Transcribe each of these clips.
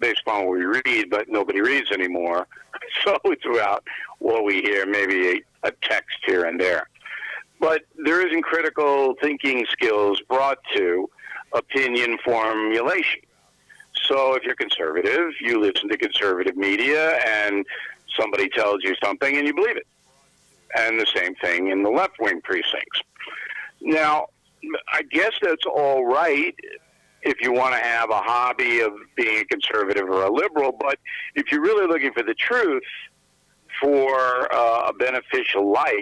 based upon what we read, but nobody reads anymore. So it's about what we hear, maybe a text here and there. But there isn't critical thinking skills brought to opinion formulation. So if you're conservative, you listen to conservative media and somebody tells you something and you believe it. And the same thing in the left-wing precincts. Now, I guess that's all right if you want to have a hobby of being a conservative or a liberal, but if you're really looking for the truth for a beneficial life,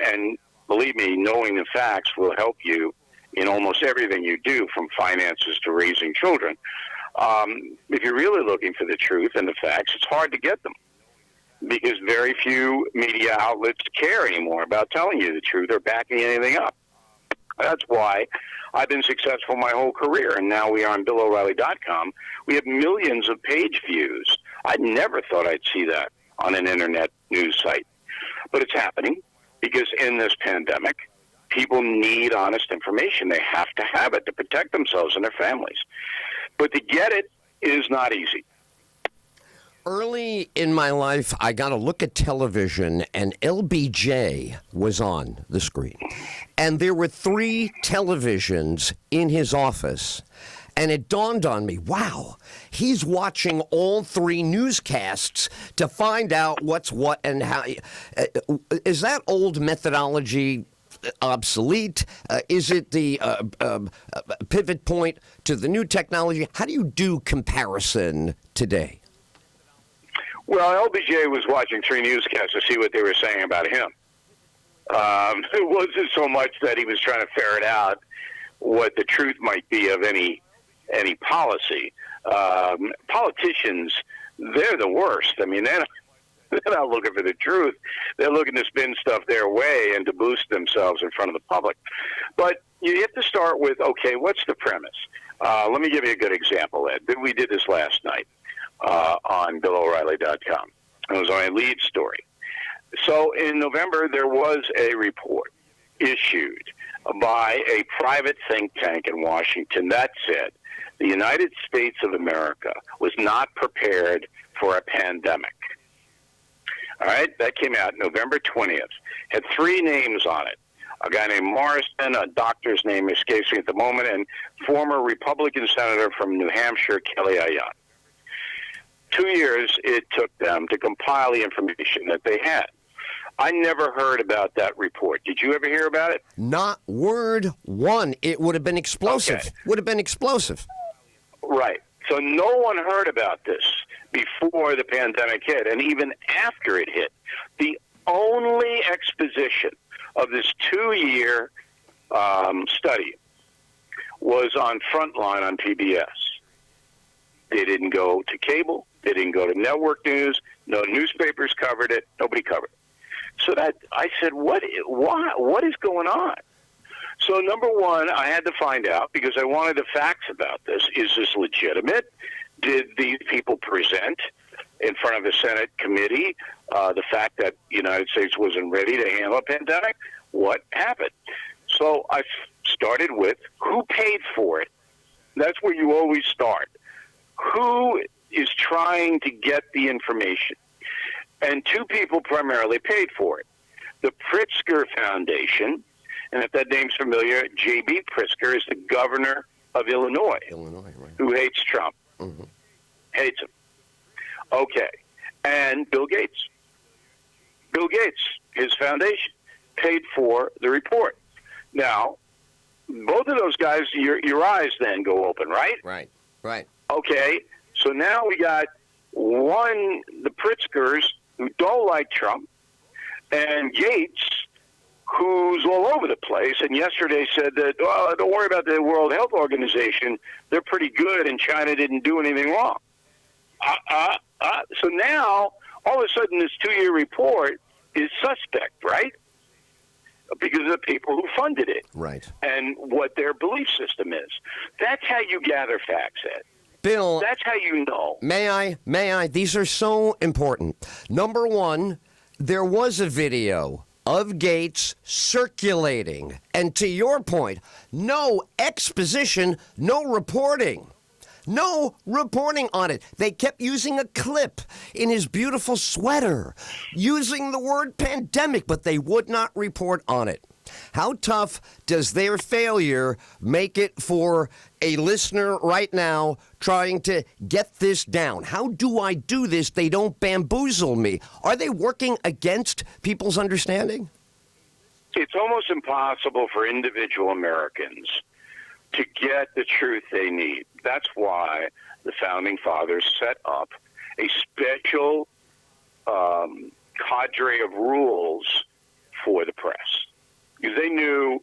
and believe me, knowing the facts will help you in almost everything you do, from finances to raising children. If you're really looking for the truth and the facts, it's hard to get them because very few media outlets care anymore about telling you the truth or backing anything up. That's why I've been successful my whole career, and now we are on BillO'Reilly.com. We have millions of page views. I never thought I'd see that on an internet news site. But it's happening because in this pandemic, people need honest information. They have to have it to protect themselves and their families. But to get it is not easy. Early in my life, I got to look at television, and LBJ was on the screen. And there were 3 televisions in his office. And it dawned on me, wow, he's watching all 3 newscasts to find out what's what and how. Is that old methodology obsolete? Is it the pivot point to the new technology? How do you do comparison today? Well, LBJ was watching 3 newscasts to see what they were saying about him. It wasn't so much that he was trying to ferret out what the truth might be of any policy. Politicians, they're the worst. I mean, they're not looking for the truth. They're looking to spin stuff their way and to boost themselves in front of the public. But you have to start with, okay, what's the premise? Let me give you a good example, Ed. We did this last night on BillO'Reilly.com. It was my lead story. So in November, there was a report issued by a private think tank in Washington that said the United States of America was not prepared for a pandemic. All right, that came out November 20th. Had 3 names on it. A guy named Morrison, a doctor's name escapes me at the moment, and former Republican senator from New Hampshire, Kelly Ayotte. 2 years it took them to compile the information that they had. I never heard about that report. Did you ever hear about it? Not word one. It would have been explosive. Okay. Would have been explosive. Right. So no one heard about this before the pandemic hit, and even after it hit. The only exposition of this 2-year study was on Frontline on PBS. They didn't go to cable. They didn't go to network news. No newspapers covered it. Nobody covered it. So that I said, what is going on? So number one, I had to find out because I wanted the facts about this. Is this legitimate? Did these people present in front of the Senate committee the fact that the United States wasn't ready to handle a pandemic? What happened? So I started with who paid for it. That's where you always start. Who is trying to get the information? And 2 people primarily paid for it. The Pritzker Foundation, and if that name's familiar, J.B. Pritzker is the governor of Illinois, Right. who hates Trump. Mm-hmm. Hates him. Okay. And Bill Gates. Bill Gates, his foundation, paid for the report. Now, both of those guys, your eyes then go open, right? Right. Okay. So now we got the Pritzkers, who don't like Trump, and Gates, who's all over the place, and yesterday said that, well, don't worry about the World Health Organization. They're pretty good, and China didn't do anything wrong. So now, all of a sudden, this 2-year report is suspect, right? Because of the people who funded it. Right. And what their belief system is. That's how you gather facts, Ed. Bill, that's how you know. May I? These are so important. Number one, there was a video of Gates circulating. And to your point, no exposition, no reporting. No reporting on it. They kept using a clip in his beautiful sweater, using the word pandemic, but they would not report on it. How tough does their failure make it for a listener right now trying to get this down? How do I do this? They don't bamboozle me. Are they working against people's understanding? It's almost impossible for individual Americans to get the truth they need. That's why the Founding Fathers set up a special cadre of rules for the press. Because they knew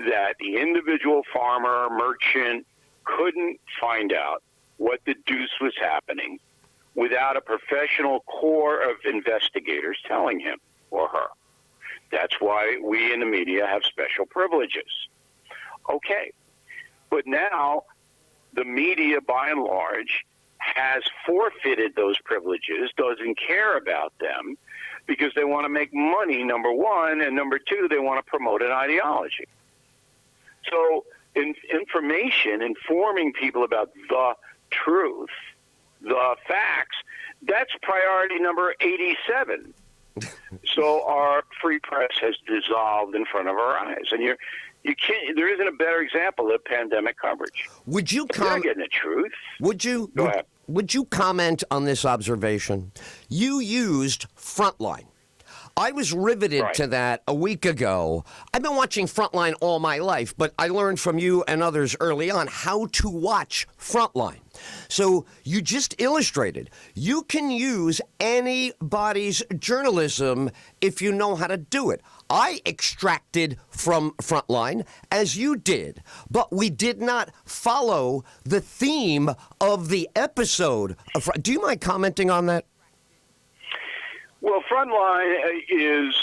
that the individual farmer, merchant, couldn't find out what the deuce was happening without a professional corps of investigators telling him or her. That's why we in the media have special privileges. Okay, but now the media, by and large, has forfeited those privileges, doesn't care about them, because they want to make money, number one, and number two, they want to promote an ideology. So information, informing people about the truth, the facts, that's priority number 87. So our free press has dissolved in front of our eyes. And you can't. There isn't a better example of pandemic coverage. Would you They're getting the truth. Would you? Go ahead. Would you comment on this observation? You used Frontline. I was riveted to that a week ago. I've been watching Frontline all my life, but I learned from you and others early on how to watch Frontline. So you just illustrated you can use anybody's journalism if you know how to do it. I extracted from Frontline, as you did, but we did not follow the theme of the episode. Do you mind commenting on that? Well, Frontline is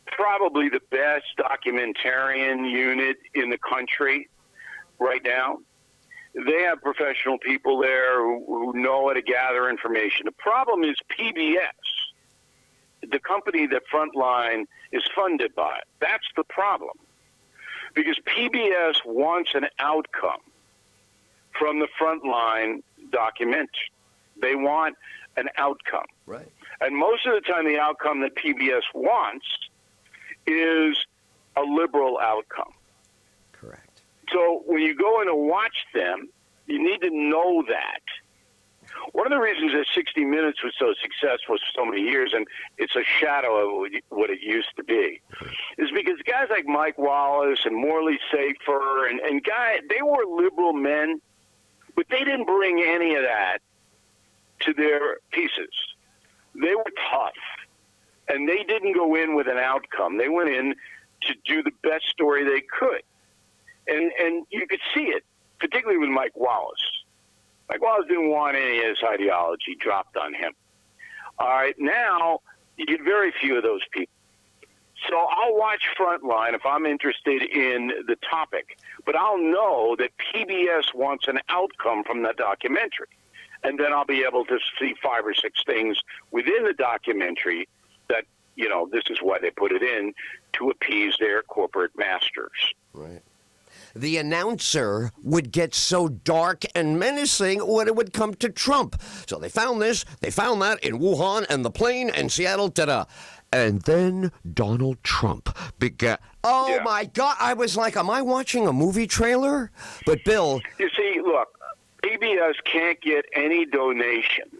probably the best documentarian unit in the country right now. They have professional people there who know how to gather information. The problem is PBS, the company that Frontline is funded by. That's the problem. Because PBS wants an outcome from the Frontline documentary. They want an outcome. Right. And most of the time, the outcome that PBS wants is a liberal outcome. Correct. So when you go in to watch them, you need to know that. One of the reasons that 60 Minutes was so successful for so many years, and it's a shadow of what it used to be, is because guys like Mike Wallace and Morley Safer and guys, they were liberal men, but they didn't bring any of that to their pieces. They were tough, and they didn't go in with an outcome. They went in to do the best story they could. And you could see it, particularly with Mike Wallace. Mike Wallace didn't want any of his ideology dropped on him. All right, now you get very few of those people. So I'll watch Frontline if I'm interested in the topic, but I'll know that PBS wants an outcome from the documentary. And then I'll be able to see 5 or 6 things within the documentary that, this is why they put it in, to appease their corporate masters. Right. The announcer would get so dark and menacing when it would come to Trump. So they found this, they found that in Wuhan and the plane and Seattle, ta-da. And then Donald Trump began. Oh, yeah. My God. I was like, am I watching a movie trailer? But, Bill. You see, look. PBS can't get any donations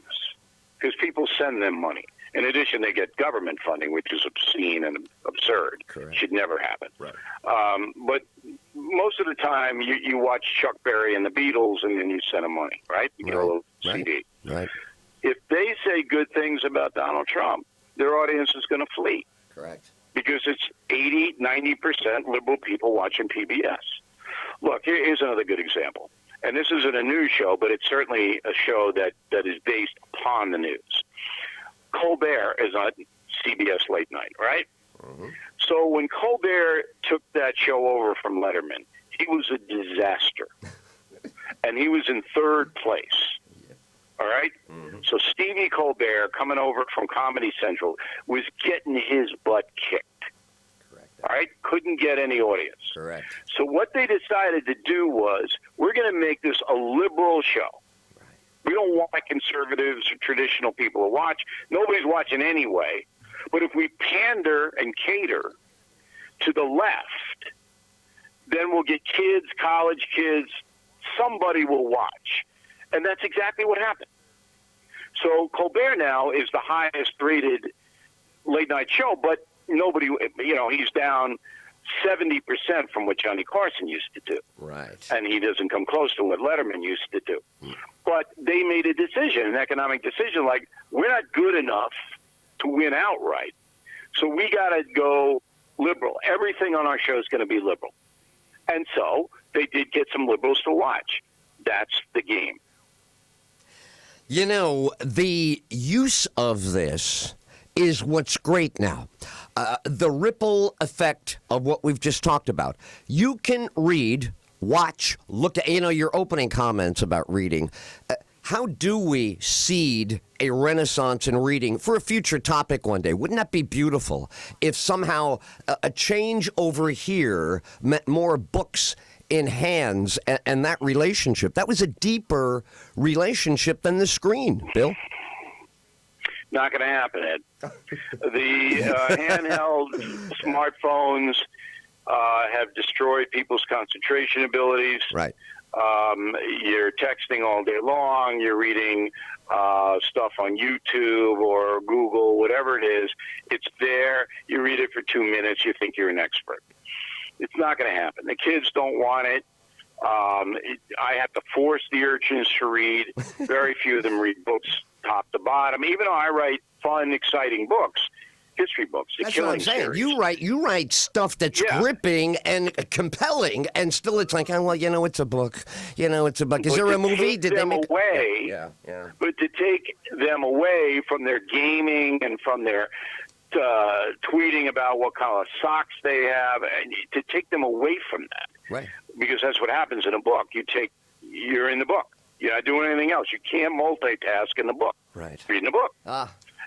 because people send them money. In addition, they get government funding, which is obscene and absurd. Correct. Should never happen. Right. But most of the time, you watch Chuck Berry and the Beatles, and then you send them money, right? You get a little CD. Right. If they say good things about Donald Trump, their audience is going to flee. Correct. Because it's 80, 90% liberal people watching PBS. Look, here's another good example. And this isn't a news show, but it's certainly a show that is based upon the news. Colbert is on CBS Late Night, right? Mm-hmm. So when Colbert took that show over from Letterman, he was a disaster. And he was in 3rd place. Yeah. All right? Mm-hmm. So Stevie Colbert, coming over from Comedy Central, was getting his butt kicked. All right, couldn't get any audience. Correct. So what they decided to do was, we're going to make this a liberal show. We don't want conservatives or traditional people to watch. Nobody's watching anyway. But if we pander and cater to the left, then we'll get kids, college kids, somebody will watch. And that's exactly what happened. So Colbert now is the highest rated late night show, but nobody, he's down 70% from what Johnny Carson used to do. Right. And he doesn't come close to what Letterman used to do. But they made a decision, an economic decision, like, we're not good enough to win outright. So we got to go liberal. Everything on our show is going to be liberal. And so they did get some liberals to watch. That's the game. You know, the use of this is what's great now. The ripple effect of what we've just talked about. You can read, watch, look at, your opening comments about reading. How do we seed a renaissance in reading for a future topic one day? Wouldn't that be beautiful if somehow a change over here meant more books in hands and that relationship? That was a deeper relationship than the screen, Bill. Not going to happen, Ed. The handheld smartphones have destroyed people's concentration abilities. Right. You're texting all day long. You're reading stuff on YouTube or Google, whatever it is. It's there. You read it for 2 minutes. You think you're an expert. It's not going to happen. The kids don't want it. I have to force the urchins to read. Very few of them read books top to bottom. Even though I write fun, exciting books, history books. That's what I'm saying. Series. You write stuff that's gripping and compelling, and still it's like, it's a book. It's a book. Is there a movie? Did they make away? Yeah. But to take them away from their gaming and from their tweeting about what kind of socks they have, and to take them away from that, right? Because that's what happens in a book. You're in the book. You're not doing anything else. You can't multitask in the book. Right. Reading the book.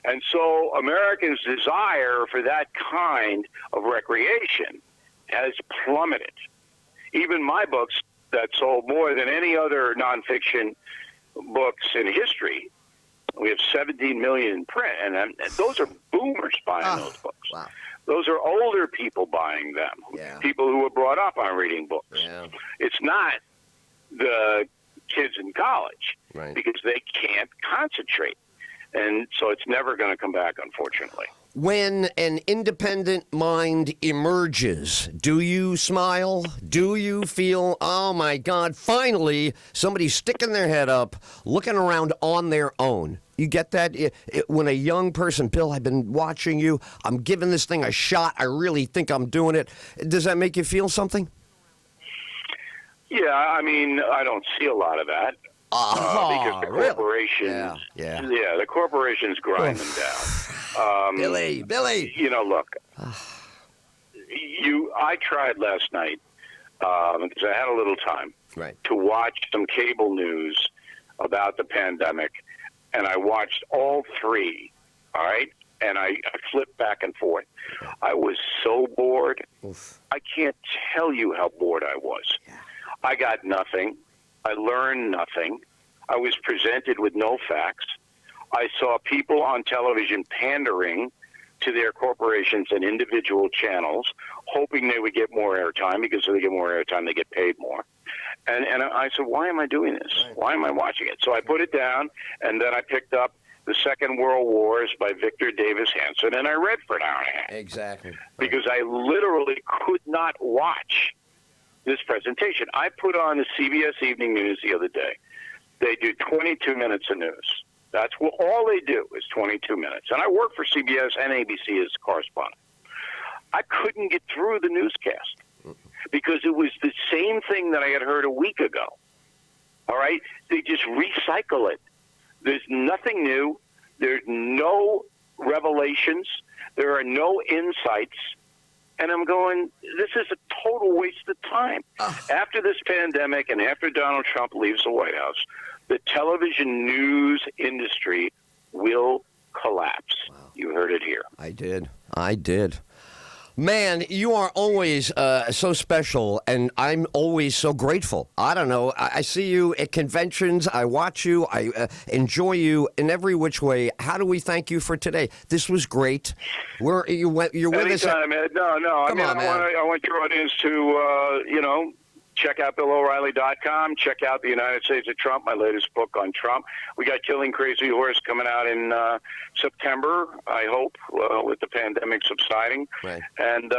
And so Americans' desire for that kind of recreation has plummeted. Even my books that sold more than any other nonfiction books in history, we have 17 million in print, and those are boomers buying those books. Wow. Those are older people buying them, people who were brought up on reading books. Yeah. It's not the kids in college, right, because they can't concentrate. And so it's never going to come back, unfortunately. When an independent mind emerges, do you smile? Do you feel, oh, my God, finally somebody's sticking their head up, looking around on their own? You get that? When a young person, Bill, I've been watching you. I'm giving this thing a shot. I really think I'm doing it. Does that make you feel something? Yeah, I don't see a lot because the corporations, the corporations grind them down. Billy. Look, I tried last night because I had a little time to watch some cable news about the pandemic, and I watched all three. All right, and I flipped back and forth. I was so bored. Oof. I can't tell you how bored I was. Yeah. I got nothing. I learned nothing. I was presented with no facts. I saw people on television pandering to their corporations and individual channels, hoping they would get more airtime, because if they get more airtime, they get paid more. And I said, why am I doing this? Right. Why am I watching it? So I put it down, and then I picked up The Second World Wars by Victor Davis Hanson, and I read for an hour and a half. Exactly. Right. Because I literally could not watch this presentation. I put on the CBS Evening News the other day. They do 22 minutes of news. That's what all they do is 22 minutes. And I work for CBS and ABC as a correspondent. I couldn't get through the newscast because it was the same thing that I had heard a week ago. All right? They just recycle it. There's nothing new. There's no revelations. There are no insights. And I'm going, this is a total waste of time. After this pandemic and after Donald Trump leaves the White House, the television news industry will collapse. Wow. You heard it here. I did. Man, you are always so special, and I'm always so grateful. I don't know. I see you at conventions. I watch you. I enjoy you in every which way. How do we thank you for today? This was great. You're with us. Anytime, Ed. No. I want your audience to, check out BillO'Reilly.com. Check out The United States of Trump, my latest book on Trump. We got Killing Crazy Horse coming out in September, I hope, with the pandemic subsiding. Right. And,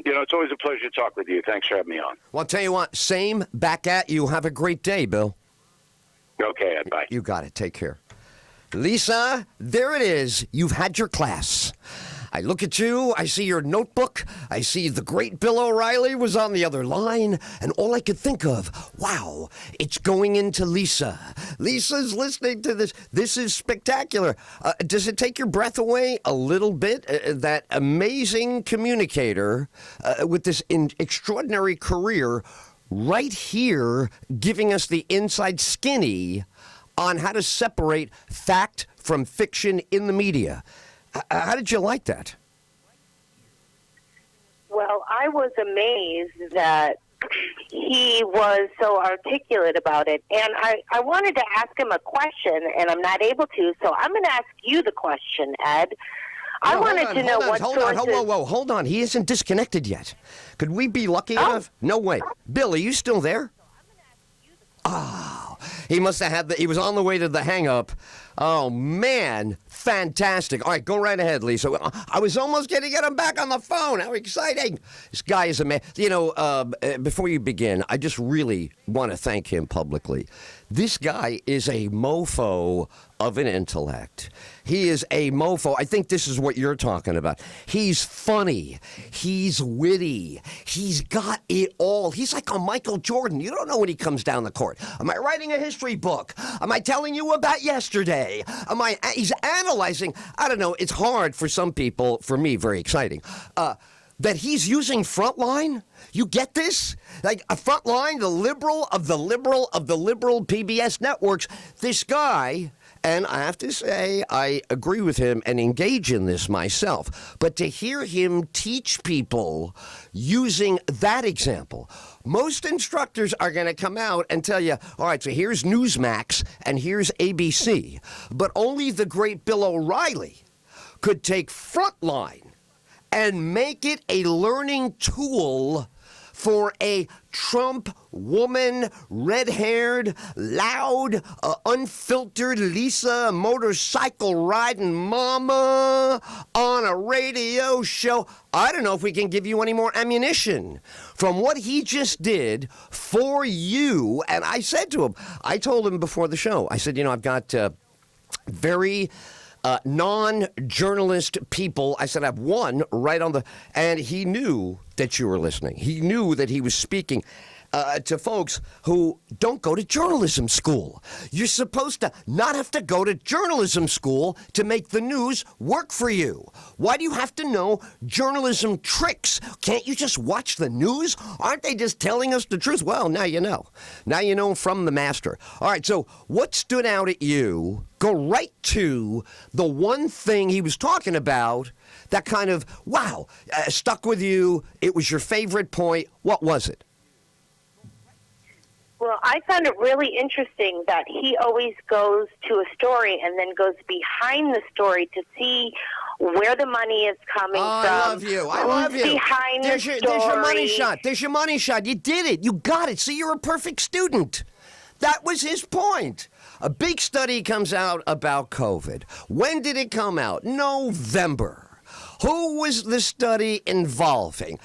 it's always a pleasure to talk with you. Thanks for having me on. Well, I'll tell you what, same back at you. Have a great day, Bill. Okay, Ed, bye. You got it. Take care. Lisa, there it is. You've had your class. I look at you, I see your notebook, I see the great Bill O'Reilly was on the other line, and all I could think of, wow, it's going into Lisa. Lisa's listening to this. This is spectacular. Does it take your breath away a little bit? That amazing communicator with this extraordinary career right here giving us the inside skinny on how to separate fact from fiction in the media. How did you like that? Well, I was amazed that he was so articulate about it. And I wanted to ask him a question, and I'm not able to, so I'm going to ask you the question, Ed. I wanted to know what sources... Hold on. He isn't disconnected yet. Could we be lucky enough? No way. Bill, are you still there? Oh, he must have had he was on the way to the hang-up. Oh, man. Fantastic. All right, go right ahead, Lisa. I was almost going to get him back on the phone. How exciting. This guy is a man. Before you begin, I just really want to thank him publicly. This guy is a mofo of an intellect. He is a mofo. I think this is what you're talking about. He's funny. He's witty. He's got it all. He's like a Michael Jordan. You don't know when he comes down the court. Am I writing a history book? Am I telling you about yesterday? He's analyzing. I don't know. It's hard for some people. For me, very exciting. That he's using Frontline. You get this? Like a Frontline, the liberal of the liberal of the liberal PBS networks. This guy, and I have to say, I agree with him and engage in this myself. But to hear him teach people using that example, most instructors are going to come out and tell you, all right, so here's Newsmax and here's ABC. But only the great Bill O'Reilly could take Frontline and make it a learning tool for a Trump woman, red-haired, loud, unfiltered Lisa motorcycle riding mama on a radio show. I don't know if we can give you any more ammunition from what he just did for you. And I said to him, I told him before the show, I said, I've got very... non-journalist people. I said, I have one right on the... And he knew that you were listening. He knew that he was speaking to folks who don't go to journalism school. You're supposed to not have to go to journalism school to make the news work for you. Why do you have to know journalism tricks? Can't you just watch the news? Aren't they just telling us the truth? Well, now you know. Now you know from the master. All right, so what stood out at you? Go right to the one thing he was talking about that kind of, wow, stuck with you. It was your favorite point. What was it? Well, I found it really interesting that he always goes to a story and then goes behind the story to see where the money is coming from. I love you. I love you. Behind there's your money shot. There's your money shot. You did it. You got it. See, you're a perfect student. That was his point. A big study comes out about COVID. When did it come out? November. Who was the study involving?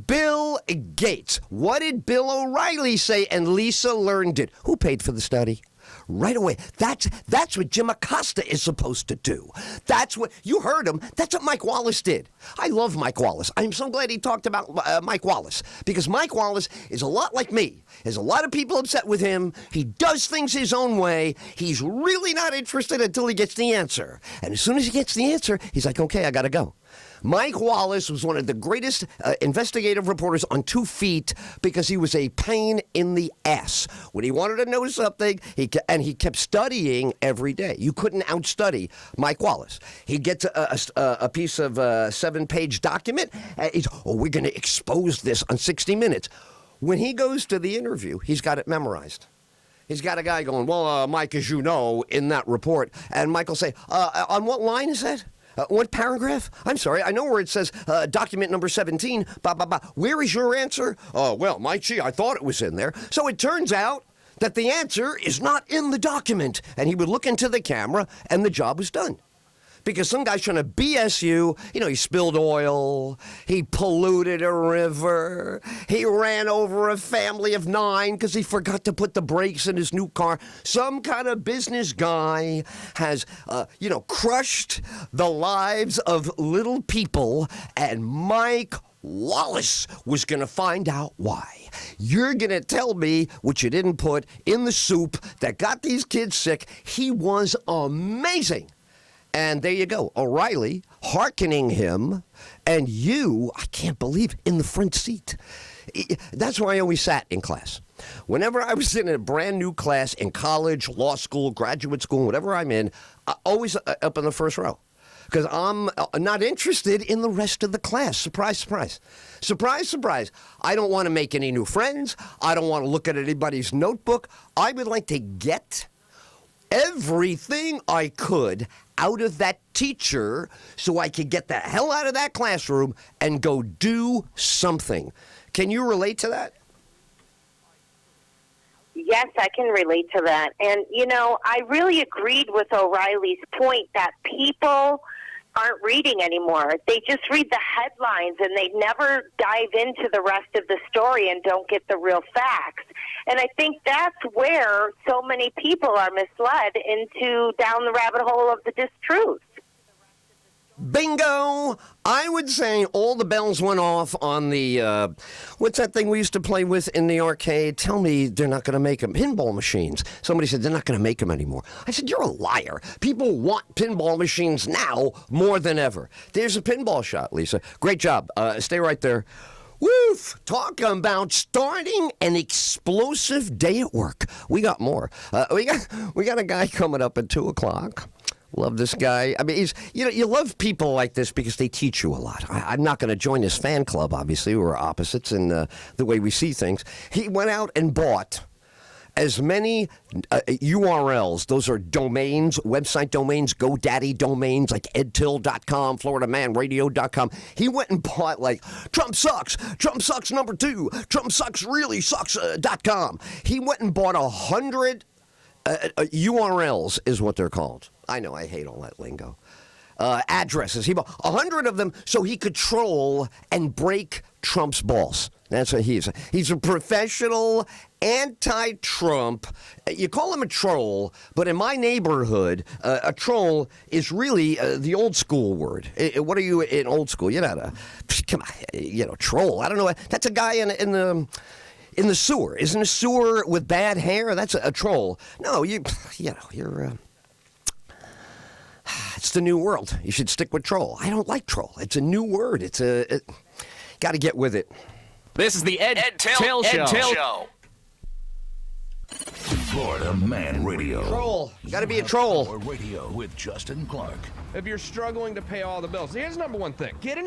Bill Gates. What did Bill O'Reilly say? And Lisa learned it. Who paid for the study? Right away. That's what Jim Acosta is supposed to do. That's what, you heard him, that's what Mike Wallace did. I love Mike Wallace. I'm so glad he talked about Mike Wallace, because Mike Wallace is a lot like me. There's a lot of people upset with him. He does things his own way. He's really not interested until he gets the answer. And as soon as he gets the answer, he's like, okay, I gotta go. Mike Wallace was one of the greatest investigative reporters on 2 feet because he was a pain in the ass. When he wanted to know something, he kept studying every day. You couldn't outstudy Mike Wallace. He'd get to a piece of 7-page document. We're going to expose this on 60 Minutes. When he goes to the interview, he's got it memorized. He's got a guy going, well, Mike, as you know, in that report. And Mike will say, on what line is that? What paragraph? I'm sorry, I know where it says document number 17, blah, blah, blah. Where is your answer? Oh, well, Mike, gee, I thought it was in there. So it turns out that the answer is not in the document. And he would look into the camera, and the job was done. Because some guy's trying to BS you. You know, he spilled oil. He polluted a river. He ran over a family of 9 because he forgot to put the brakes in his new car. Some kind of business guy has, crushed the lives of little people, and Mike Wallace was going to find out why. You're going to tell me what you didn't put in the soup that got these kids sick. He was amazing. And there you go, O'Reilly hearkening him, and you, I can't believe, in the front seat. That's where I always sat in class. Whenever I was in a brand new class in college, law school, graduate school, whatever I'm in, always up in the first row. Because I'm not interested in the rest of the class. Surprise, surprise. Surprise, surprise. I don't want to make any new friends. I don't want to look at anybody's notebook. I would like to get everything I could out of that teacher so I could get the hell out of that classroom and go do something. Can you relate to that? Yes, I can relate to that. And, I really agreed with O'Reilly's point that people aren't reading anymore. They just read the headlines and they never dive into the rest of the story and don't get the real facts. And I think that's where so many people are misled into down the rabbit hole of the distruth. Bingo! I would say all the bells went off on the, what's that thing we used to play with in the arcade? Tell me they're not going to make them. Pinball machines. Somebody said they're not going to make them anymore. I said, you're a liar. People want pinball machines now more than ever. There's a pinball shot, Lisa. Great job. Stay right there. Woof! Talking about starting an explosive day at work. We got more. We got a guy coming up at 2 o'clock. Love this guy. I mean, he's, you love people like this because they teach you a lot. I'm not going to join his fan club, obviously. We're opposites in the way we see things. He went out and bought as many URLs, those are domains, website domains, GoDaddy domains, like edtyll.com, FloridaManRadio.com. He went and bought like Trump sucks number 2, Trump sucks really sucks.com. He went and bought 100 URLs is what they're called. I know, I hate all that lingo. Addresses. He bought 100 of them so he could troll and break Trump's balls. That's what he is. He's a professional anti-Trump. You call him a troll, but in my neighborhood, a troll is really the old school word. What are you in old school? You're not come on, troll. I don't know. That's a guy in the sewer. Isn't a sewer with bad hair? That's a troll. No, you're. It's the new world. You should stick with troll. I don't like troll. It's a new word. Got to get with it. This is the Ed Tyll Show. Florida Man Radio. Troll. Got to be a troll. Radio with Justin Clark. If you're struggling to pay all the bills, here's number one thing. Get an